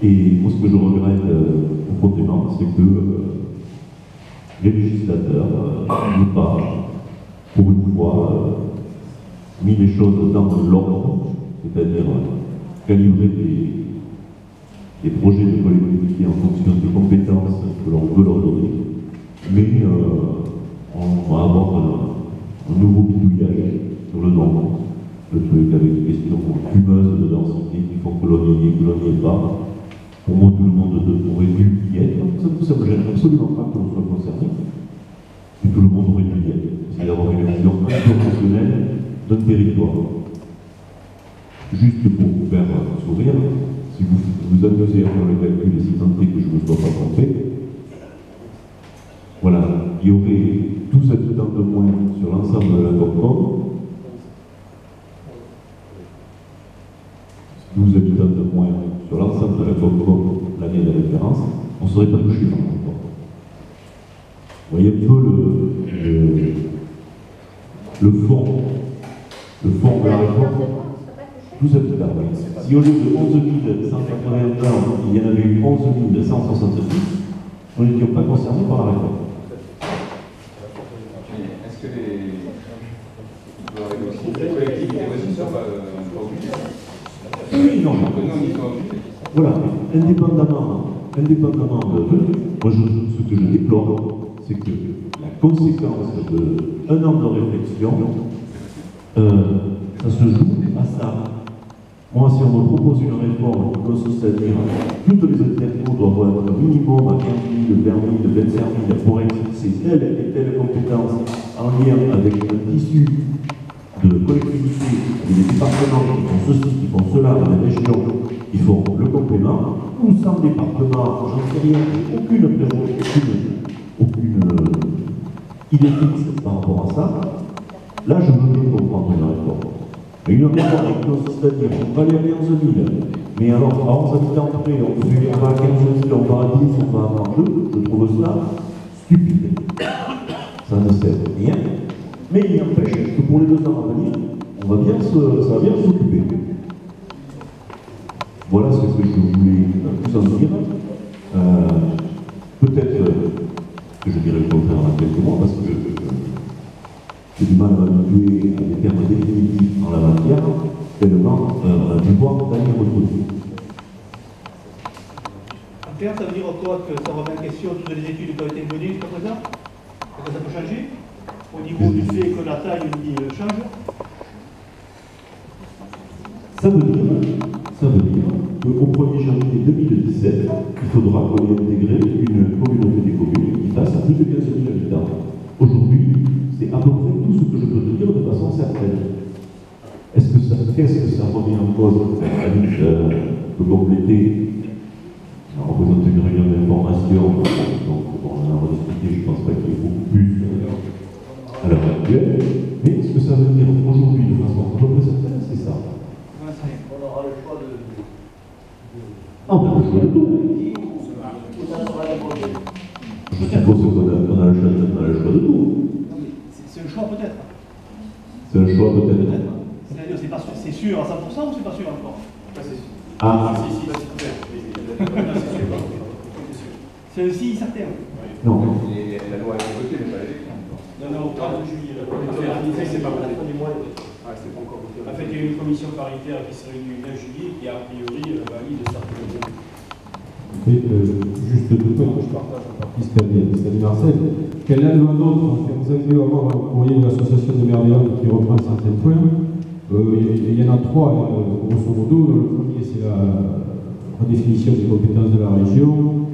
S1: Et moi, ce que je regrette profondément, c'est que les législateurs n'aient pas, pour une fois, mis les choses dans l'ordre, c'est-à-dire calibrer des projets de collectivité en fonction des compétences que l'on veut leur donner. Mais on va avoir un nouveau bidouillage sur le nombre. Le truc avec des questions fumeuses de densité qui font que l'on n'y est pas. Pour moi, tout le monde aurait dû y être. Ça ne me gêne absolument pas que l'on soit concerné. Et tout le monde aurait dû y être. C'est d'avoir une vision professionnelle d'un territoire. Juste pour vous faire sourire, si vous amusez à faire le calcul et si tant est que je ne me sois pas trompé, voilà, il y aurait 12 habitants de moins sur l'ensemble de la Concorde. 12 habitants de moins sur l'ensemble de la Concorde l'année de référence, on ne serait pas touché par la Concorde. Vous voyez un peu le fond de la réforme. 12 habitants, oui. Si au lieu de 11 181, il y en avait eu 11 166, nous n'étions pas concernés par la réforme.
S9: Est-ce que les collectivités aussi ne sont pas obligées?
S1: Oui, non. Voilà, indépendamment de moi, ce que je déplore, c'est que la conséquence d'un an de réflexion, ça se joue à ça. Moi, si on me propose une réforme qui consiste à dire toutes les intercos doivent avoir un minimum à 15 000, 20 000, 25 000 pour exercer telle et telle compétence en lien avec un tissu de collectivités, des départements qui font ceci, qui font cela, des régions qui font le complément, ou sans département, j'en sais rien, aucune idée fixe par rapport à ça, là je veux bien comprendre une réforme. Mais une réforme qui consiste à dire on va aller à 15 000, Mais alors, à 11 habitants près, on va à 15 000, on va à 10, on va à 2, je trouve ça stupide. Ça ne sert à rien. Mais il n'empêche que pour les 2 ans à venir, ça va bien s'occuper. Voilà ce que je voulais vous en dire. Peut-être que je dirais le contraire dans quelques mois, parce que j'ai du mal à m'habituer à des termes définitifs en la matière, tellement du voir d'aller retrouver.
S8: En clair, ça veut dire quoi que ça remet en question toutes les études qui ont été menées jusqu'à présent? Et que ça peut changer? Au niveau du fait que la taille change?
S1: Ça veut dire qu'au 1er janvier 2017, il faudra qu'on ait intégré une communauté des communes qui fasse plus de 15 000 habitants. Aujourd'hui, c'est à peu près tout ce que je peux te dire de façon certaine. Qu'est-ce que ça remet en cause de compléter? On représente une réunion d'information, donc on en a rediscuté, je ne pense pas qu'il y ait beaucoup plus à l'heure actuelle. Mais ce que ça veut dire aujourd'hui de façon à peu près certaine, c'est ça.
S14: On aura le choix de...
S1: On a le choix de tout. Je suppose qu'on a le choix de tout.
S8: C'est un choix peut-être.
S1: C'est un choix peut-être.
S8: C'est-à-dire, c'est sûr à 100% ou c'est pas sûr encore?
S1: Ah,
S7: Si, là, c'est clair.
S8: C'est aussi certain.
S1: non.
S9: La loi est votée, mais pas l'élection.
S14: Non, au 30 juillet.
S7: C'est pas vrai.
S14: C'est pas encore voté. En fait, il y a eu une commission paritaire qui s'est réunie le 9 juillet qui a priori valide certains points.
S2: Et juste 2 points que je partage en partie ce qu'a dit Marcel. Quel est le nôtre? Vous avez dû avoir un courrier de l'association des maires des Landes qui reprend certains points. Il y en a 3, grosso modo. Le premier, c'est la redéfinition des compétences de la région.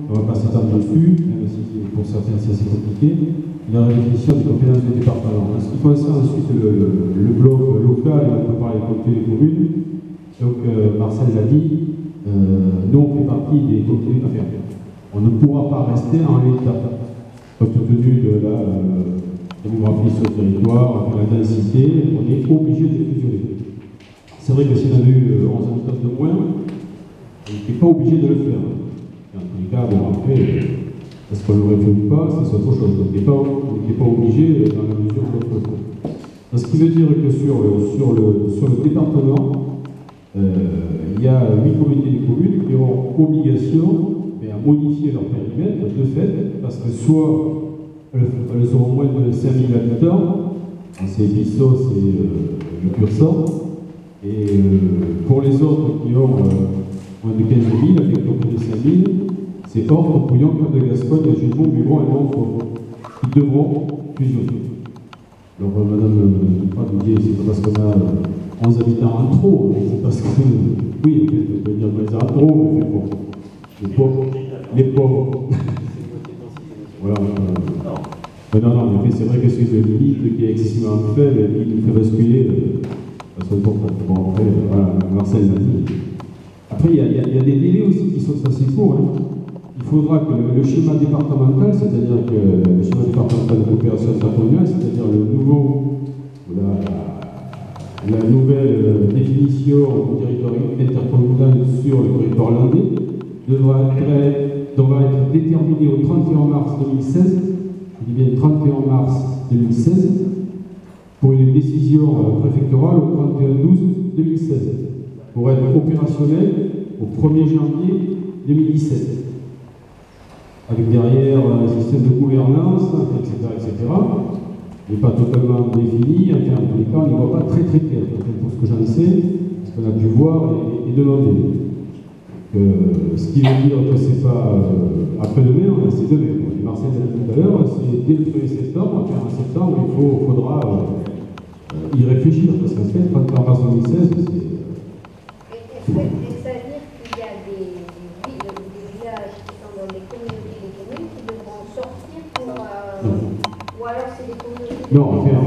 S2: On va pas s'étendre dessus, même si pour certains c'est assez compliqué. La redéfinition des compétences du département. En ce qui concerne ensuite le bloc local, on peut parler des des communes. Donc Marcel l'a dit, nous on fait partie des communes. Enfin, on ne pourra pas rester en l'état, compte tenu de la démographie sur le territoire, de la densité, on est obligé de fusionner. C'est vrai que si on avait eu 11 habitants de moins, on n'était pas obligé de le faire. En tous les cas, bon, après, est-ce qu'on l'aurait fait ou pas, c'est autre chose. On n'était pas obligé dans la mesure de l'autre chose. Ce qui veut dire que sur le département, il y a 8 comités de communes qui auront obligation à modifier leur périmètre de fait, parce que soit elles auront moins de 5000 habitants, c'est Bissau, c'est le pur sang, et pour les autres qui ont moins de 15 000, avec le de 5000, c'est Orbe, Pouillon, Cap de Gascogne, Gilbon, Buron et Montfort, qui devront fusionner. Alors, madame Duprat-Doudier, c'est pas parce qu'on a 11 habitants en trop, c'est parce que, oui, on peut dire qu'on les a en trop, mais bon, les pauvres. Voilà. Non, en fait, c'est vrai que c'est une limite qui est excessivement faible et qui nous fait basculer. Bon, après, voilà, Marcel l'a dit. Après, il y a des délais aussi qui sont assez courts. Hein. Il faudra que le schéma départemental, c'est-à-dire que le schéma départemental de coopération patronale, c'est-à-dire la nouvelle définition du territoire intercommunal sur le territoire landais, devra être déterminé au 31 mars 2016, je dis bien 31 mars 2016, pour une décision préfectorale au 31/12/2016, pour être opérationnel au 1er janvier 2017, avec derrière un système de gouvernance, etc., n'est pas totalement défini, enfin, en tous les cas, on n'y voit pas très très clair, pour ce que j'en sais, ce qu'on a pu voir et demander. Ce qui veut dire que c'est pas après-demain, c'est demain. Marcel l'a dit tout à l'heure, c'est dès le 1er septembre, enfin en septembre, il faudra y réfléchir, parce qu'en fait, quand on passe en 2016, c'est...
S11: Et ça veut dire qu'il y a des villes ou des villages qui sont dans des communautés des communes qui devront sortir pour... ou alors c'est des communautés...
S2: Non, enfin,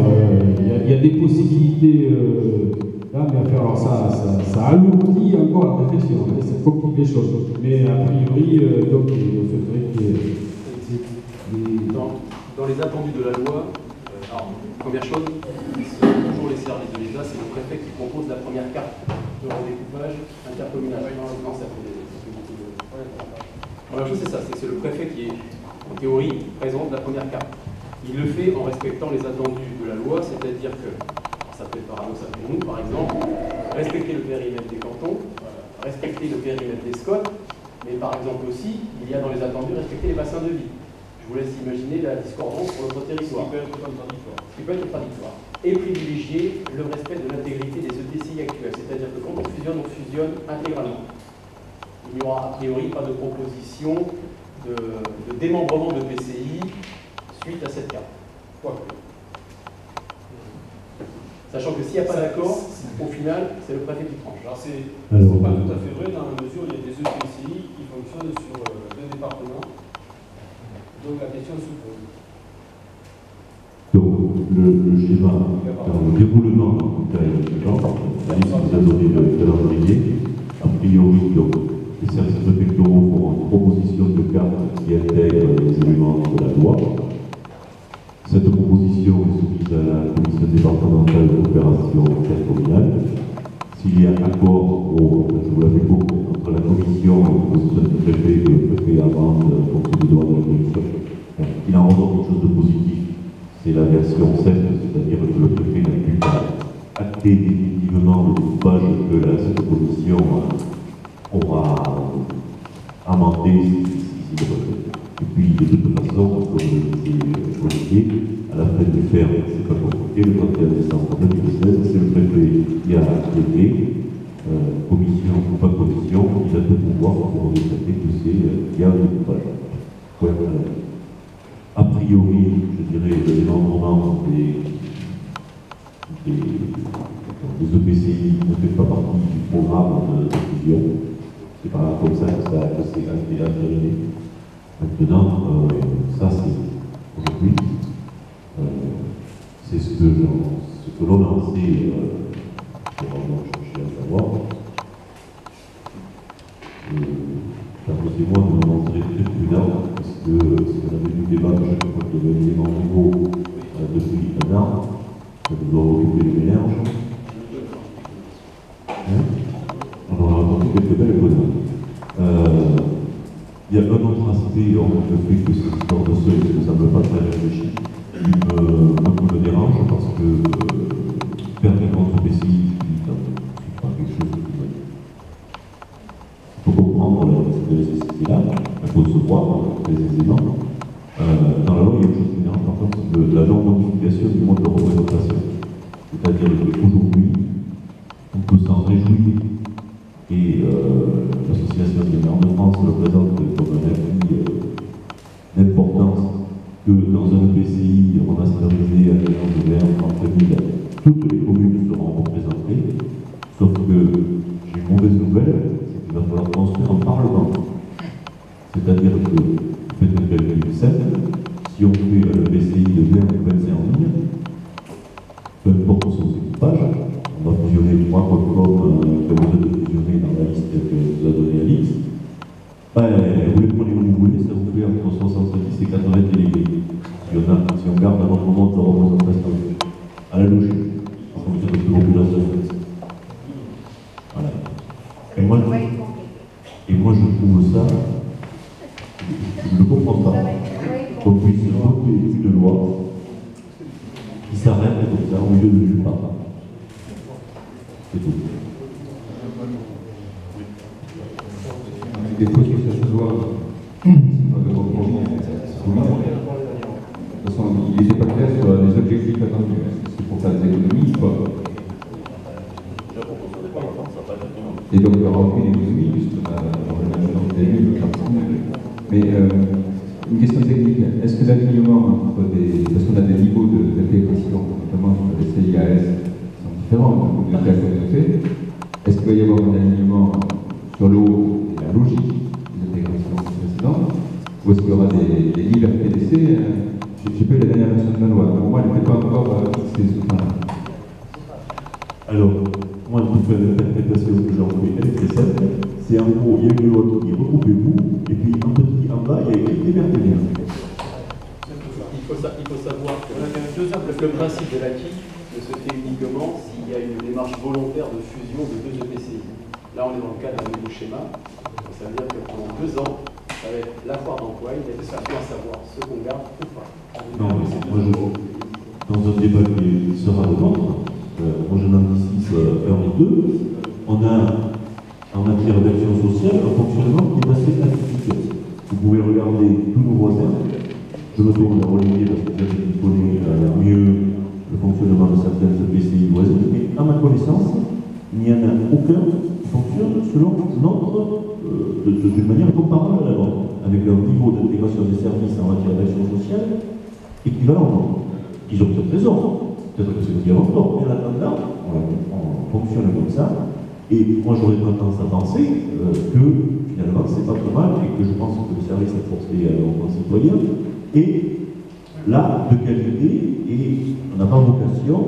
S2: il y a des possibilités là, mais alors ça alourdit encore la réflexion, ça complique les choses. Mais a priori, donc, on souhaiterait qu'il y ait...
S7: Dans les attendus de la loi, Alors, première chose, toujours les services de l'État, c'est le préfet qui propose la première carte de redécoupage intercommunal. Non, ça fait beaucoup de problèmes. La chose, c'est ça, c'est le préfet qui, en théorie, présente la première carte. Il le fait en respectant les attendus de la loi, c'est-à-dire que, ça peut être paradoxal pour nous, par exemple, respecter le périmètre des cantons, respecter le périmètre des SCOT, mais par exemple aussi, il y a dans les attendus respecter les bassins de vie. Je vous laisse imaginer la discordance pour notre territoire. Ce qui peut être contradictoire. Et privilégier le respect de l'intégrité des EPCI actuels, c'est-à-dire que quand on fusionne intégralement. Il n'y aura a priori pas de proposition de démembrement de PCI suite à cette carte. Sachant que s'il n'y a pas d'accord, au final, c'est le préfet qui tranche.
S14: Alors c'est pas tout à fait vrai dans la mesure où il y a des EPCI qui fonctionnent sur deux départements. Donc la question se pose.
S1: Donc le schéma, le déroulement du la liste vous a donné le calendrier. A priori, donc, les services préfectoraux font une proposition de carte qui intègre les éléments de la loi. Cette proposition est soumise à la commission départementale de coopération intercommunale. S'il y a accord, je vous l'avais compris, entre la commission et la proposition du préfet, que le préfet amende pour ce besoin de la commission, il en ressort quelque chose de positif. C'est la version 7, c'est-à-dire que le préfet n'a plus qu'à acter définitivement le découpage que cette commission aura amendé si le refait. Et puis, de toute façon, comme je l'ai dit, à la fin du faire, c'est pas compliqué, le 31 décembre 2016, c'est le préfet qui a acté, commission ou pas commission, il a le pouvoir pour décréter que c'est qu'il y a un découpage. A priori, je dirais, le démembrement des EPCI ne fait pas partie du programme de fusion. C'est pas comme ça que c'est entériné. Maintenant, ça c'est aujourd'hui, c'est ce que l'on a lancé, pour vraiment chercher à savoir. Permettez-moi de me montrer très prudent, parce que si on avait du débat de chaque fois qu'il y avait un élément nouveau depuis un an, ça nous doit occuper les mélanges. On aura apporté quelques belles économies. Il y a un autre aspect, le fait que cette histoire de seuil ne me semble pas très réfléchi, qui me dérange parce que faire des contre PCI, c'est pas quelque chose qui va. Il faut comprendre la nécessité-là, il faut se voir très aisément. Dans la loi, il y a une chose qui me dérange par contre, c'est la non-modification du mode de représentation. C'est-à-dire qu'aujourd'hui, on peut s'en réjouir. Et l'association des maires de France le présente comme un appui d'importance que dans un EPCI remasterisé à l'échelon de 20 000, toutes les communes seront représentées, sauf que j'ai une mauvaise nouvelle, c'est qu'il va falloir construire un parlement. C'est-à-dire que, faites un calcul simple, si on fait un EPCI de 20 ou 25 000, peu importe son équipage, on va fusionner 3 comme que vous avez fusionné dans la liste que vous a donné Alix. Vous les prenez où vous voulez, ça vous fait entre 70 et 80 délégués. Si on garde un autre moment de représentation à la logique, en fonction de la population. Voilà. Et moi je trouve ça, je ne comprends pas qu'on puisse voter une loi qui s'arrête comme ça au milieu de nulle part. C'est tout.
S6: Des fois, que ça se voit de compromis. De toute façon, il n'était pas clair sur les objectifs attendus. C'est pour faire des économies, quoi. Et donc, il y aura aucune économie, puisqu'on a maintenant des mais une question technique. Est-ce que l'alignement entre des. Parce qu'on a des niveaux d'intégration, notamment sur les CIAS, qui sont différents de la communauté. Est-ce qu'il va y avoir un alignement sur l'eau et la logique des intégrations précédentes? Ou est-ce qu'il y aura des libertés laissées? Je n'ai pas eu la dernière version de la loi. Pour moi, elle n'était pas encore fixée ce point-là.
S1: Alors, moi, je fais l'interprétation que j'en fais, elle est très simple. C'est en gros, il y a une loi qui est regroupez-vous, et puis en petit en bas, il y a écrit liberté.
S7: il faut savoir que le principe de l'acquis ne se fait uniquement s'il y a une démarche volontaire de fusion de deux EPCI. Là, on est dans le cadre d'un nouveau schéma. Ça veut dire que pendant 2 ans, ça va être la foire d'emploi, il y a des questions à savoir ce qu'on garde ou pas.
S1: Non, moi, dans un débat qui sera le nôtre, moi je n'anticipe un ou deux, on a en matière d'action sociale un fonctionnement qui est assez atypique. Vous pouvez regarder tous nos voisins. Je me tourne vers Olivier parce que peut-être qu'il connaît mieux le fonctionnement de certaines EPCI voisines, mais à ma connaissance, il n'y en a aucun qui fonctionne selon notre, d'une manière comparable à la nôtre, avec un niveau d'intégration des services en matière d'action sociale équivalent. Ils ont peut-être raison, peut-être que c'est ce qu'ils ont tort, mais en attendant, on fonctionne comme ça, et moi j'aurais tendance à penser que finalement c'est pas trop mal, et que je pense que le service apporté à nos concitoyens est là de qualité, et on n'a pas vocation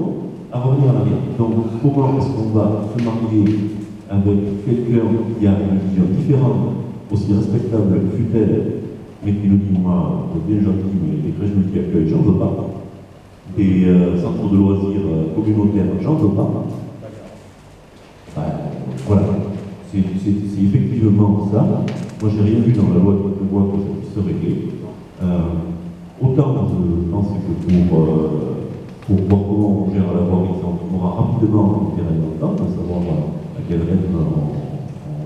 S1: à revenir en arrière. Donc comment est-ce qu'on va se marier avec quelqu'un qui a une vision différente, aussi respectable fut-elle, mais qui nous dit, moi, bien gentil, mais les crèches multi-accueil, j'en veux pas. Des centres de loisirs communautaires, j'en veux pas. Voilà, c'est effectivement ça. Moi, j'ai rien vu dans la loi qui prévoit que ça puisse se régler. Autant je pense que pour voir comment on gère la voirie, on aura rapidement un terrain d'entente, à savoir à quel rythme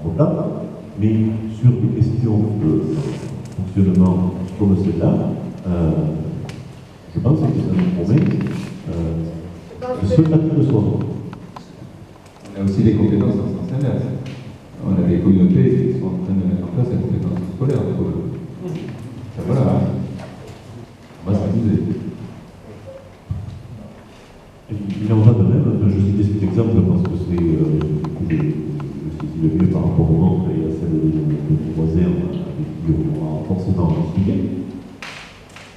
S1: on replace. Mais sur des questions de fonctionnement comme celle-là, je pense que ça nous promet de se battre de soi.
S6: On a aussi des compétences dans le sens inverse. On a des communautés qui sont en train de mettre en place la compétence scolaire. Voilà. On va s'amuser.
S1: Il en va de même, je citais cet exemple parce que c'est le mieux par rapport au nôtre et à celle de nos voisins avec qui on aura forcément discuté.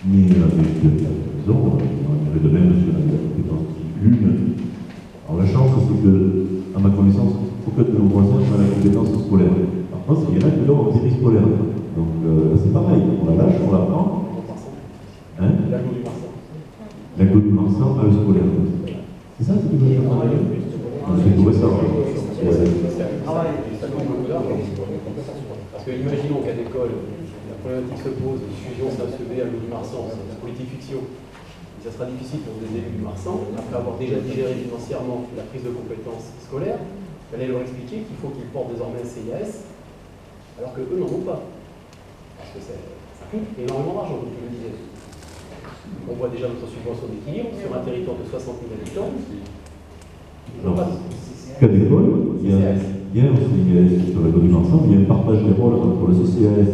S1: Mais il a raison, il y de même sur la compétence l'une. Alors la chance, c'est que, à ma connaissance, aucun de nos voisins n'a la compétence scolaire. Par contre, il y en a qui l'ont en périscolaire. Donc c'est pareil, on la lâche, on la prend. Hein?
S7: L'agglo du Marsan.
S1: L'agglo du Marsan à scolaire. C'est ça ce que vous voulez dire? C'est tout ça.
S7: Parce que imaginons qu'à l'école, la problématique se pose, fusion SACEB à l'eau du Marsan, c'est une politique fiction. Ça sera difficile pour des élus du Marsan, après avoir déjà digéré financièrement la prise de compétences scolaires, d'aller leur expliquer qu'il faut qu'ils portent désormais un CIAS, alors qu'eux n'en ont pas. Parce que ça coûte énormément d'argent, comme tu le disais. On voit déjà notre subvention d'équilibre sur un territoire de 60 000 habitants.
S1: Qu'à l'école, il y a un CIAS sur la loi du Marsan, il y a un partage des rôles entre le CCAS,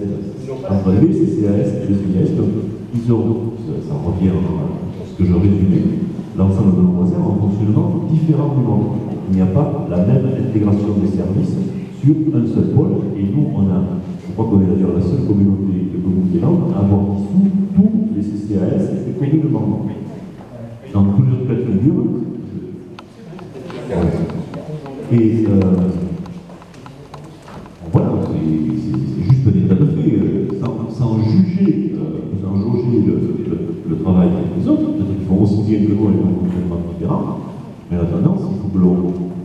S1: entre les CCAS et le CIAS, donc ils ont, ça revient à ce que je résumais, l'ensemble de nos voisins ont un fonctionnement différent du monde. Il n'y a pas la même intégration des services sur un seul pôle, et nous, je crois qu'on est d'ailleurs la seule communauté de communes des Landes à avoir dissous tous les CCAS et les communes membres. Dans tous les autres cas de figure, et voilà, c'est juste un état de fait, sans juger, sans jauger le travail des autres, peut-être qu'ils font aussi bien que nous, ils font complètement différents, mais la tendance, il faut que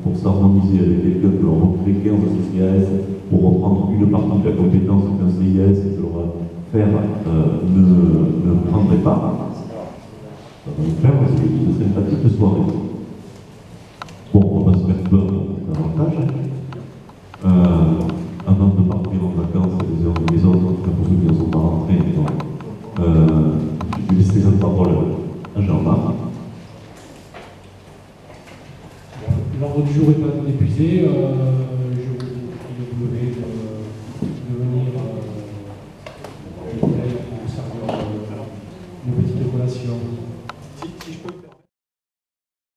S1: pour s'harmoniser avec quelqu'un, que l'on recrée 15 CCAS pour reprendre une partie de la compétence d'un CIS et que l'on va faire ne prendrait pas, ça va nous faire une sympathique soirée. Bon, on va se mettre peur davantage. Avant de partir en vacances les uns et les autres, en tout cas pour ceux qui ne sont pas rentrés, je vais laisser la parole à Jean-Marc.
S15: L'ordre du jour est pas épuisé. Je vous prie de venir pour servir nos petites collations.
S14: Si je peux